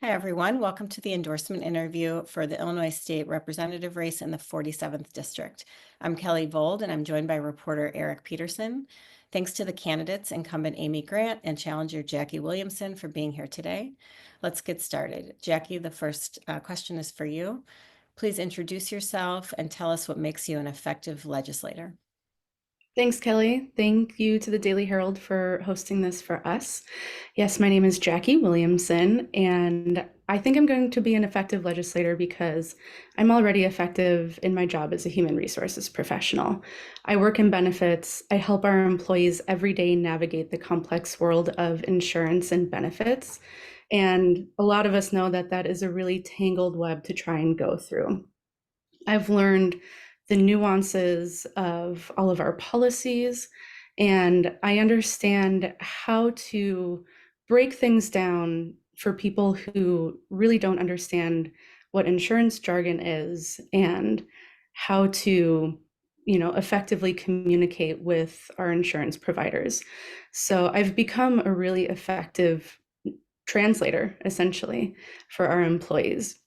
Hi, everyone. Welcome to the endorsement interview for the Illinois State Representative race in the 47th District. I'm Kelly Vold, and I'm joined by reporter Eric Peterson. Thanks to the candidates, incumbent Amy Grant and challenger Jackie Williamson, for being here today. Let's get started. Jackie, the first question is for you. Please introduce yourself and tell us what makes you an effective legislator. Thanks, Kelly. Thank you to the Daily Herald for hosting this for us. Yes, my name is Jackie Williamson, and I think I'm going to be an effective legislator because I'm already effective in my job as a human resources professional. I work in benefits. I help our employees every day navigate the complex world of insurance and benefits. And a lot of us know that that is a really tangled web to try and go through. I've learned the nuances of all of our policies, and I understand how to break things down for people who really don't understand what insurance jargon is and how to effectively communicate with our insurance providers. So I've become a really effective translator, essentially, for our employees.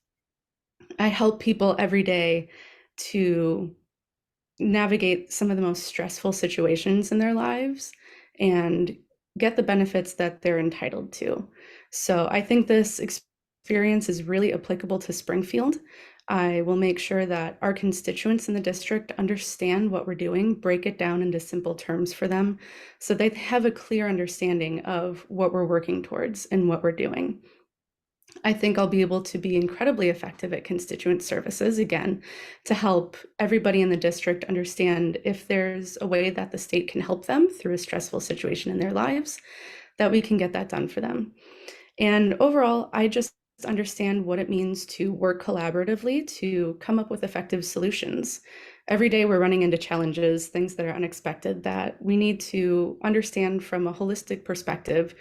I help people every day to navigate some of the most stressful situations in their lives and get the benefits that they're entitled to. So I think this experience is really applicable to Springfield. I will make sure that our constituents in the district understand what we're doing, break it down into simple terms for them so they have a clear understanding of what we're working towards and what we're doing. I think I'll be able to be incredibly effective at constituent services, again, to help everybody in the district understand if there's a way that the state can help them through a stressful situation in their lives, that we can get that done for them. And overall, I just understand what it means to work collaboratively to come up with effective solutions. Every day we're running into challenges, things that are unexpected that we need to understand from a holistic perspective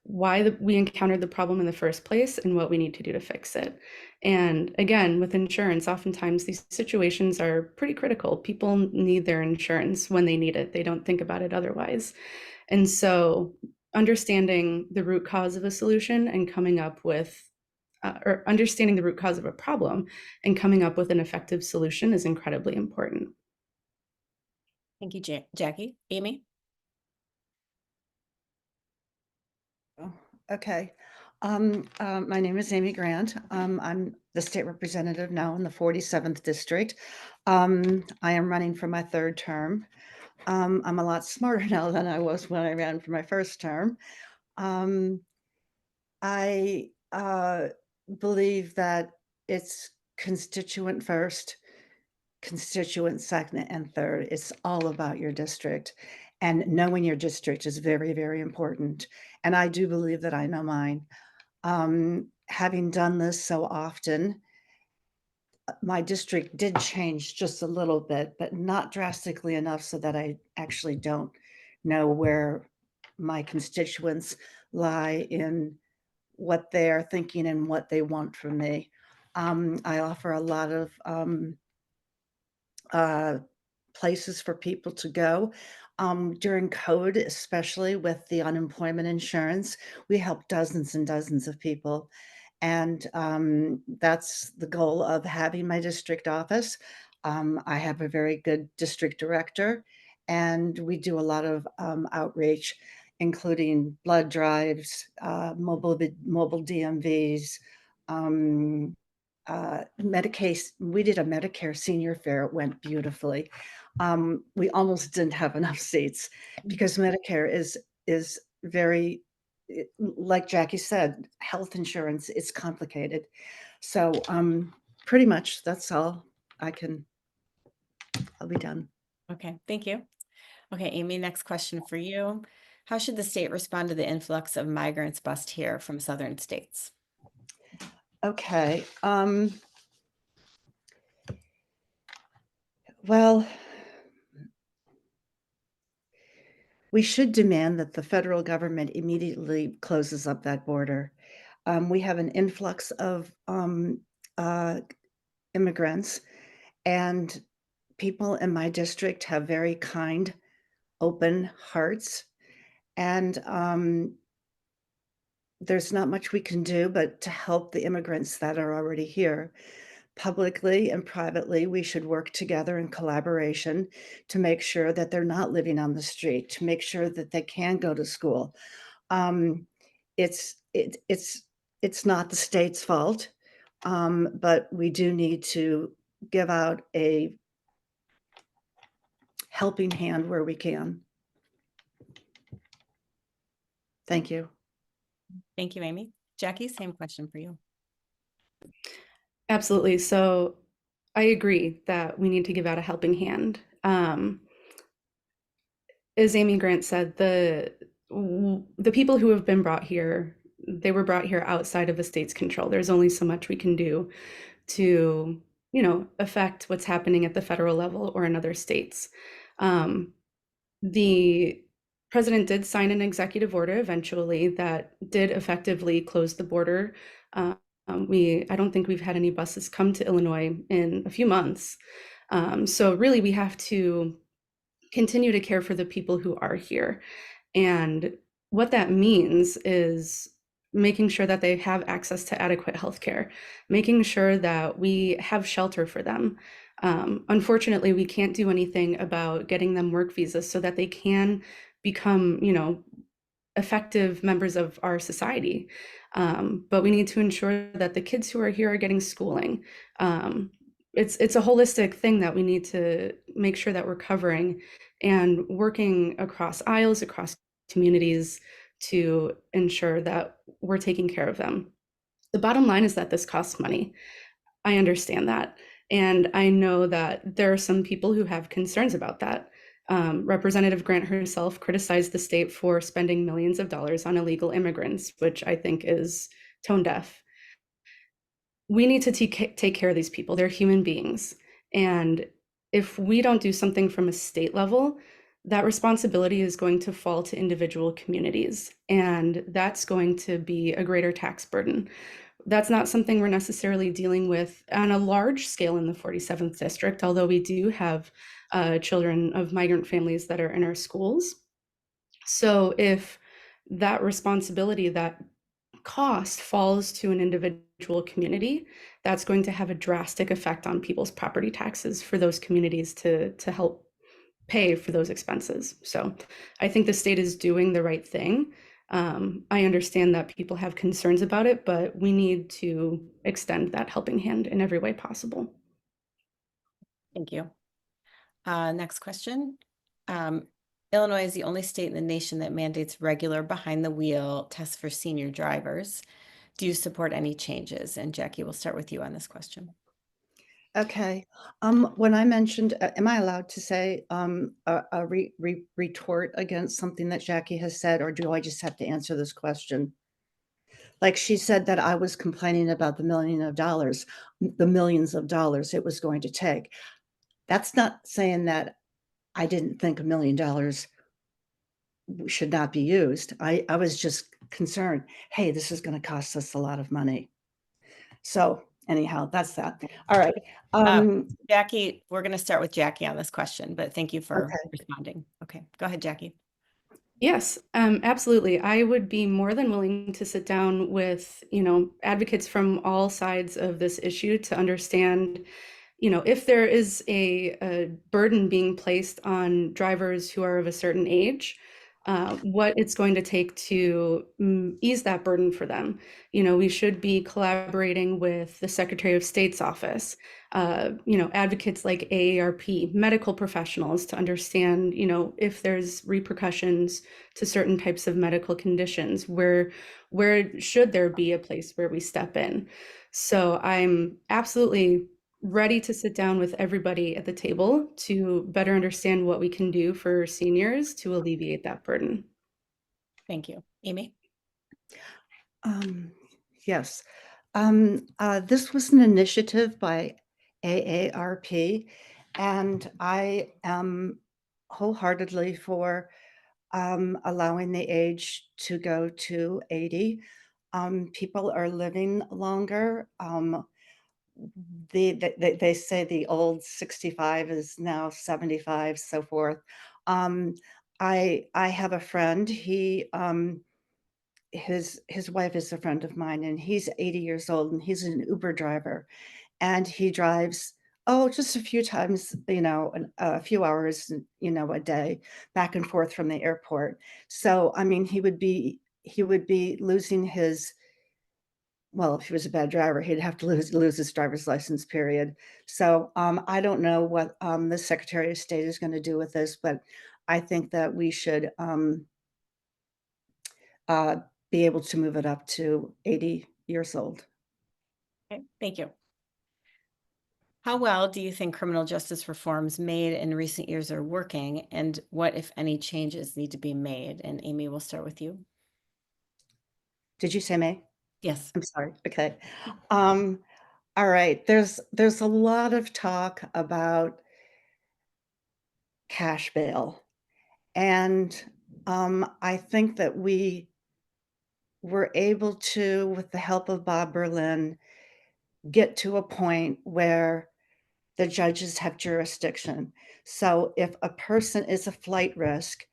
why we encountered the problem in the first place and what we need to do to fix it. And again, with insurance, oftentimes these situations are pretty critical. People need their insurance when they need it. They don't think about it otherwise. And so understanding the root cause of a solution and coming up with or understanding the root cause of a problem and coming up with an effective solution is incredibly important. Thank you, Jackie. Amy? Oh, okay. My name is Amy Grant. I'm the state representative now in the 47th district. I am running for my third term. I'm a lot smarter now than I was when I ran for my first term. Um, I believe that it's constituent first, constituent second, and third. It's all about your district. And knowing your district is very, very important. And I do believe that I know mine. Having done this so often, my district did change just a little bit, but not drastically enough so that I actually don't know where my constituents lie in what they're thinking and what they want from me. I offer a lot of uh, places for people to go. During COVID, especially with the unemployment insurance, we helped dozens and dozens of people. And that's the goal of having my district office. I have a very good district director, and we do a lot of outreach, including blood drives, mobile DMVs, Medicaid. We did a Medicare senior fair. It went beautifully. We almost didn't have enough seats because Medicare is very, like Jackie said, health insurance, it's complicated. So pretty much that's all I can, I'll be done. Okay, thank you. Okay, Amy, next question for you. How should the state respond to the influx of migrants bused here from southern states? Okay. Well, we should demand that the federal government immediately closes up that border. We have an influx of uh, immigrants, and people in my district have very kind, open hearts, and there's not much we can do but to help the immigrants that are already here. Publicly and privately, we should work together in collaboration to make sure that they're not living on the street, to make sure that they can go to school. Um, it's it, it's not the state's fault, but we do need to give out a helping hand where we can. Thank you. Thank you, Amy. Jackie, same question for you. Absolutely. So I agree that we need to give out a helping hand. As Amy Grant said, the people who have been brought here, they were brought here outside of the state's control. There's only so much we can do to, affect what's happening at the federal level or in other states. The president did sign an executive order eventually that did effectively close the border. I don't think we've had any buses come to Illinois in a few months. So really, we have to continue to care for the people who are here. And what that means is making sure that they have access to adequate healthcare, making sure that we have shelter for them. Unfortunately, we can't do anything about getting them work visas so that they can become, effective members of our society. But we need to ensure that the kids who are here are getting schooling. It's a holistic thing that we need to make sure that we're covering and working across aisles, across communities to ensure that we're taking care of them. The bottom line is that this costs money. I understand that. And I know that there are some people who have concerns about that. Representative Grant herself criticized the state for spending millions of dollars on illegal immigrants, which I think is tone deaf. We need to take care of these people. They're human beings. And if we don't do something from a state level, that responsibility is going to fall to individual communities. And that's going to be a greater tax burden. That's not something we're necessarily dealing with on a large scale in the 47th district, although we do have children of migrant families that are in our schools. So if that responsibility, that cost falls to an individual community, that's going to have a drastic effect on people's property taxes for those communities to help pay for those expenses. So I think the state is doing the right thing. I understand that people have concerns about it, but we need to extend that helping hand in every way possible. Thank you. Next question. Illinois is the only state in the nation that mandates regular behind the wheel tests for senior drivers. Do you support any changes? And Jackie, we'll start with you on this question. Okay. When I mentioned, am I allowed to say a retort against something that Jackie has said, or do I just have to answer this question? Like she said that I was complaining about the millions of dollars it was going to take. That's not saying that I didn't think $1 million should not be used. I was just concerned, hey, this is going to cost us a lot of money. So anyhow, that's that. All right. Jackie, we're going to start with Jackie on this question, but thank you for Okay. responding. Okay, go ahead, Jackie. Yes, absolutely. I would be more than willing to sit down with, advocates from all sides of this issue to understand, if there is a burden being placed on drivers who are of a certain age, what it's going to take to ease that burden for them. We should be collaborating with the Secretary of State's office, advocates like AARP, medical professionals to understand, if there's repercussions to certain types of medical conditions, where should there be a place where we step in. So I'm absolutely ready to sit down with everybody at the table to better understand what we can do for seniors to alleviate that burden. Thank you. Amy? Yes. This was an initiative by AARP, and I am wholeheartedly for allowing the age to go to 80. People are living longer. They say the old 65 is now 75, so forth. I have a friend. his wife is a friend of mine, and he's 80 years old, and he's an Uber driver, and he drives, oh, just a few times, a few hours, a day back and forth from the airport. So, I mean, he would be losing his, well, if he was a bad driver, he'd have to lose his driver's license, period. So, I don't know what, the Secretary of State is gonna do with this, but I think that we should, uh, be able to move it up to 80 years old. Okay, thank you. How well do you think criminal justice reforms made in recent years are working, and what, if any, changes need to be made? And Amy, we'll start with you. Did you say May? Yes. I'm sorry. Okay. Um, all right. There's a lot of talk about cash bail, and I think that we were able to, with the help of Bob Berlin, get to a point where the judges have jurisdiction. So if a person is a flight risk,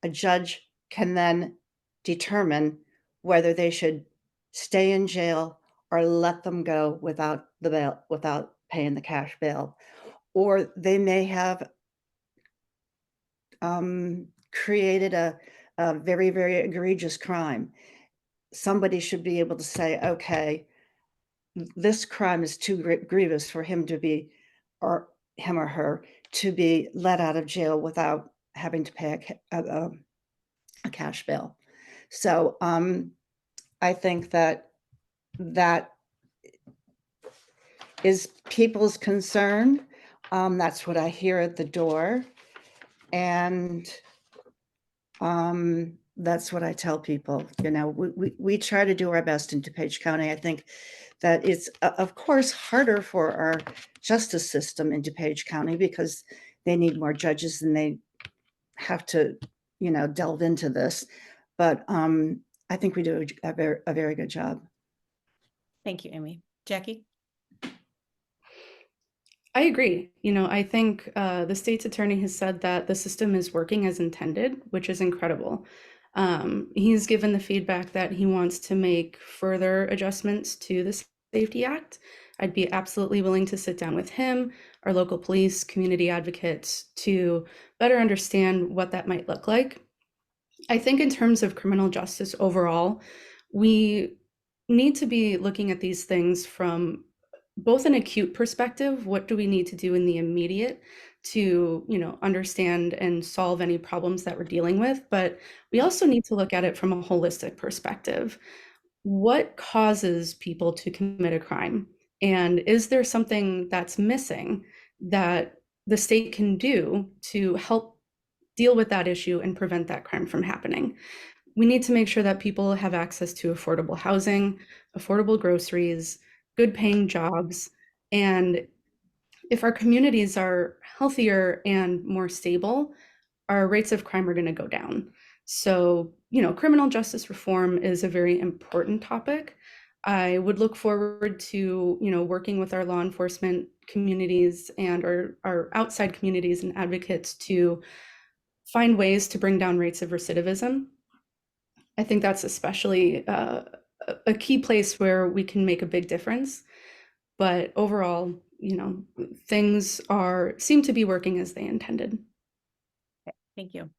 a judge can then determine whether they should stay in jail or let them go without the bail, without paying the cash bail. Or they may have created a very, very egregious crime. Somebody should be able to say, okay, this crime is too grievous for him to be, or him or her, to be let out of jail without having to pay a cash bail. So, I think that that is people's concern. That's what I hear at the door, and, that's what I tell people. We try to do our best in DuPage County. I think that it's, of course, harder for our justice system in DuPage County because they need more judges and they have to, delve into this. But, I think we do a very good job. Thank you, Amy. Jackie? I agree. I think the state's attorney has said that the system is working as intended, which is incredible. He's given the feedback that he wants to make further adjustments to the Safety Act. I'd be absolutely willing to sit down with him, our local police, community advocates, to better understand what that might look like. I think in terms of criminal justice overall, we need to be looking at these things from both an acute perspective, what do we need to do in the immediate to, understand and solve any problems that we're dealing with, but we also need to look at it from a holistic perspective. What causes people to commit a crime? And is there something that's missing that the state can do to help deal with that issue and prevent that crime from happening? We need to make sure that people have access to affordable housing, affordable groceries, good paying jobs. And if our communities are healthier and more stable, our rates of crime are going to go down. So, criminal justice reform is a very important topic. I would look forward to, working with our law enforcement communities and our outside communities and advocates to find ways to bring down rates of recidivism. I think that's especially a key place where we can make a big difference. But overall, things seem to be working as they intended. Thank you.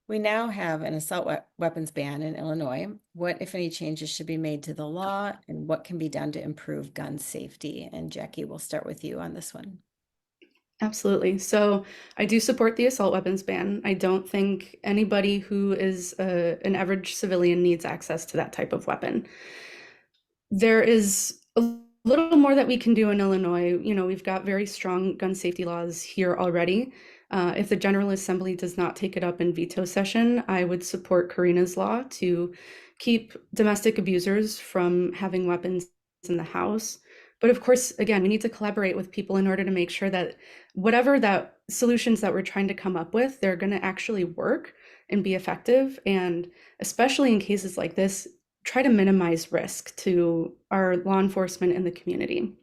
We now have an assault weapons ban in Illinois. What, if any, changes should be made to the law, and what can be done to improve gun safety? And Jackie, we'll start with you on this one. Absolutely. So I do support the assault weapons ban. I don't think anybody who is an average civilian needs access to that type of weapon. There is a little more that we can do in Illinois. We've got very strong gun safety laws here already. If the General Assembly does not take it up in veto session, I would support Karina's law to keep domestic abusers from having weapons in the house. But of course, again, we need to collaborate with people in order to make sure that whatever that solutions that we're trying to come up with, they're going to actually work and be effective. And especially in cases like this, try to minimize risk to our law enforcement and the community.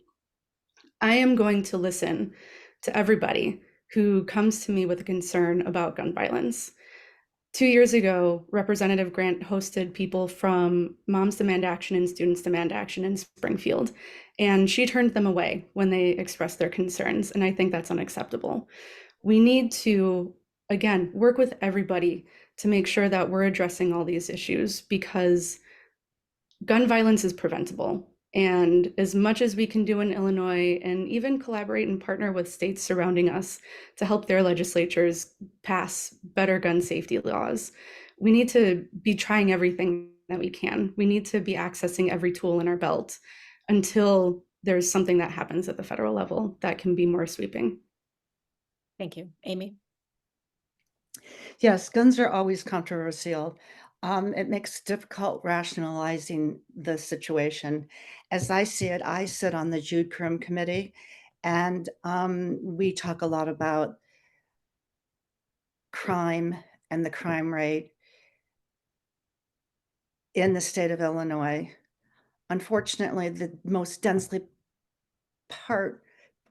I am going to listen to everybody who comes to me with a concern about gun violence. 2 years ago, Representative Grant hosted people from Moms Demand Action and Students Demand Action in Springfield, and she turned them away when they expressed their concerns, and I think that's unacceptable. We need to, again, work with everybody to make sure that we're addressing all these issues, because gun violence is preventable. And as much as we can do in Illinois, and even collaborate and partner with states surrounding us to help their legislatures pass better gun safety laws, we need to be trying everything that we can. We need to be accessing every tool in our belt until there's something that happens at the federal level that can be more sweeping. Thank you. Amy? Yes, guns are always controversial. It makes it difficult rationalizing the situation. As I see it, I sit on the Jude Crim Committee, and we talk a lot about crime and the crime rate in the state of Illinois. Unfortunately, part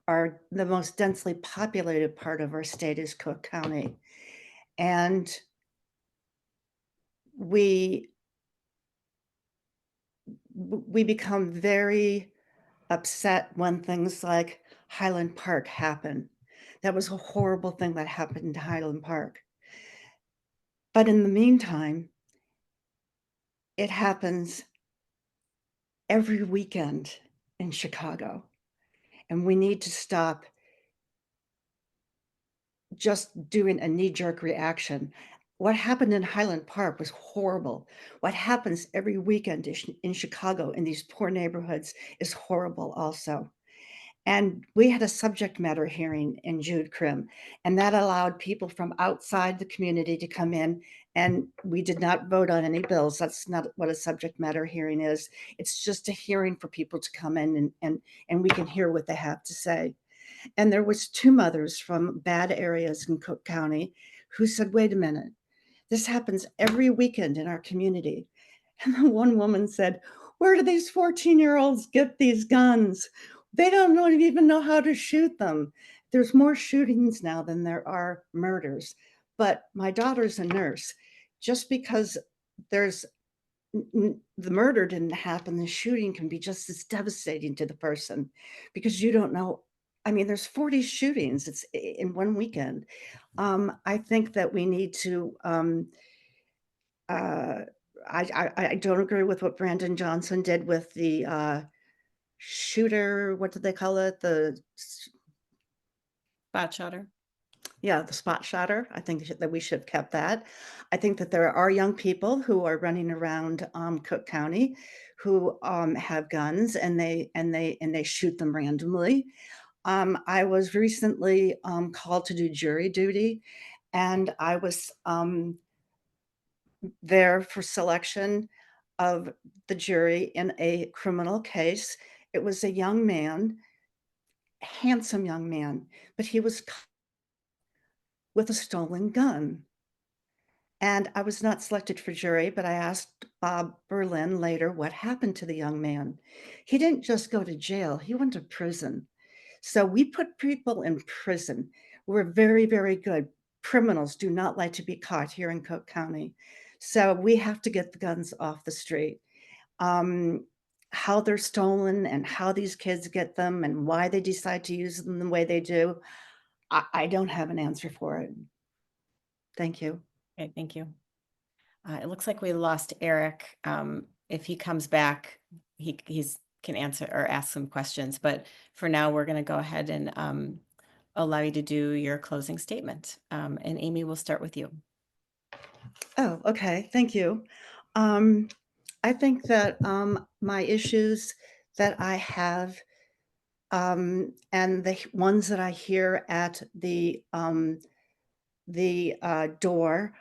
the most densely populated part of our state is Cook County. And we we become very upset when things like Highland Park happen. That was a horrible thing that happened in Highland Park. But in the meantime, it happens every weekend in Chicago. And we need to stop just doing a knee-jerk reaction. What happened in Highland Park was horrible. What happens every weekend in Chicago in these poor neighborhoods is horrible also. And we had a subject matter hearing in Jude Crim, and that allowed people from outside the community to come in, and we did not vote on any bills. That's not what a subject matter hearing is. It's just a hearing for people to come in and we can hear what they have to say. And there was two mothers from bad areas in Cook County who said, "Wait a minute, this happens every weekend in our community." And the one woman said, "Where do these 14-year-olds get these guns? They don't even know how to shoot them." There's more shootings now than there are murders. But my daughter's a nurse. Just because there's the murder didn't happen, the shooting can be just as devastating to the person, because you don't know. I mean, there's 40 shootings. It's in one weekend. I think that we need to. Uh, I don't agree with what Brandon Johnson did with the shooter. What did they call it? Spot shotter? Yeah, the spot shotter. I think that we should have kept that. I think that there are young people who are running around Cook County who have guns, and they shoot them randomly. I was recently called to do jury duty, and I was there for selection of the jury in a criminal case. It was a young man, handsome young man, but he was caught with a stolen gun. And I was not selected for jury, but I asked Bob Berlin later what happened to the young man. He didn't just go to jail, he went to prison. So we put people in prison. We're very, very good. Criminals do not like to be caught here in Cook County. So we have to get the guns off the street. Um, how they're stolen and how these kids get them and why they decide to use them the way they do, I don't have an answer for it. Thank you. Okay, thank you. It looks like we lost Eric. If he comes back, he's can answer or ask some questions, but for now, we're going to go ahead and allow you to do your closing statement. And Amy, we'll start with you. Oh, okay. Thank you. Um, I think that my issues that I have, and the ones that I hear at the door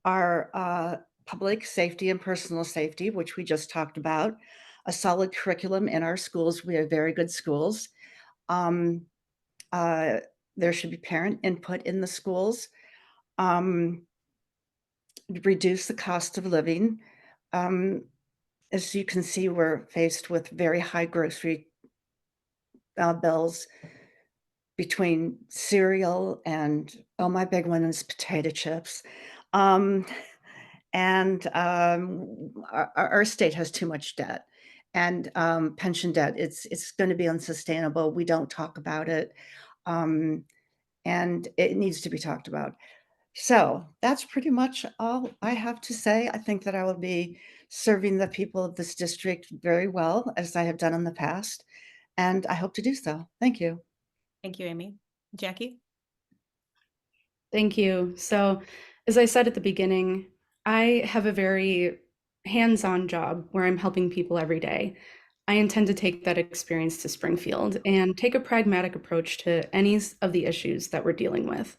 are public safety and personal safety, which we just talked about, a solid curriculum in our schools. We have very good schools. Um, uh, there should be parent input in the schools. Um, reduce the cost of living. Um, as you can see, we're faced with very high grocery bills between cereal and, oh, my big one is potato chips. Um, And our state has too much debt and pension debt. It's going to be unsustainable. We don't talk about it. Um, and it needs to be talked about. So that's pretty much all I have to say. I think that I will be serving the people of this district very well, as I have done in the past, and I hope to do so. Thank you. Thank you, Amy. Jackie? Thank you. So, as I said at the beginning, I have a very hands-on job where I'm helping people every day. I intend to take that experience to Springfield and take a pragmatic approach to any of the issues that we're dealing with.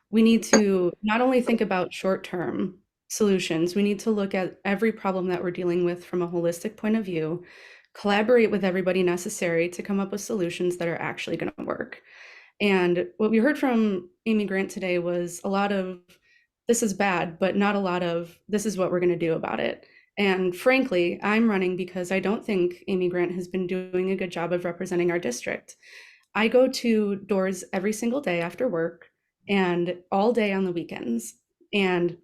We need to not only think about short-term solutions, we need to look at every problem that we're dealing with from a holistic point of view, collaborate with everybody necessary to come up with solutions that are actually going to work. And what we heard from Amy Grant today was a lot of this is bad, but not a lot of this is what we're going to do about it. And frankly, I'm running because I don't think Amy Grant has been doing a good job of representing our district. I go to doors every single day after work and all day on the weekends. And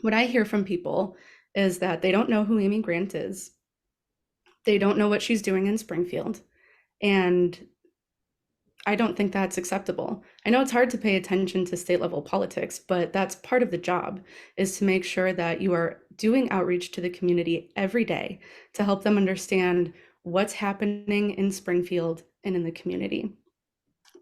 what I hear from people is that they don't know who Amy Grant is. They don't know what she's doing in Springfield. And I don't think that's acceptable. I know it's hard to pay attention to state level politics, but that's part of the job is to make sure that you are doing outreach to the community every day to help them understand what's happening in Springfield and in the community.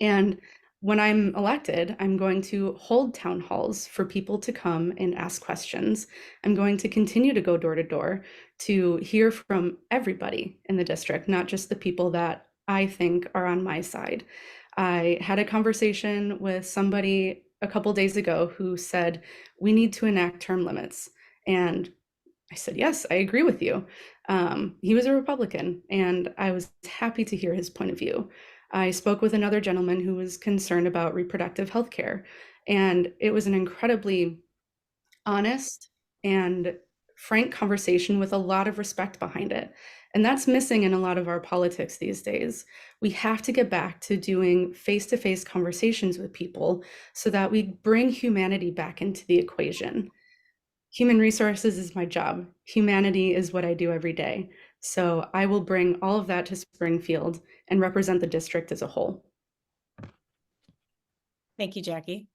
And when I'm elected, I'm going to hold town halls for people to come and ask questions. I'm going to continue to go door to door to hear from everybody in the district, not just the people that I think are on my side. I had a conversation with somebody a couple days ago who said, we need to enact term limits. And I said, yes, I agree with you. He was a Republican, and I was happy to hear his point of view. I spoke with another gentleman who was concerned about reproductive health care, and it was an incredibly honest and frank conversation with a lot of respect behind it. And that's missing in a lot of our politics these days. We have to get back to doing face-to-face conversations with people so that we bring humanity back into the equation. Human resources is my job. Humanity is what I do every day. So I will bring all of that to Springfield and represent the district as a whole. Thank you, Jackie.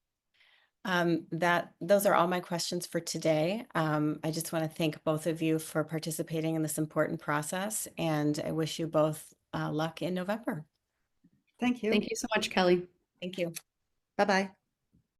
Those are all my questions for today. I just want to thank both of you for participating in this important process, and I wish you both luck in November. Thank you. Thank you so much, Kelly. Thank you. Bye-bye.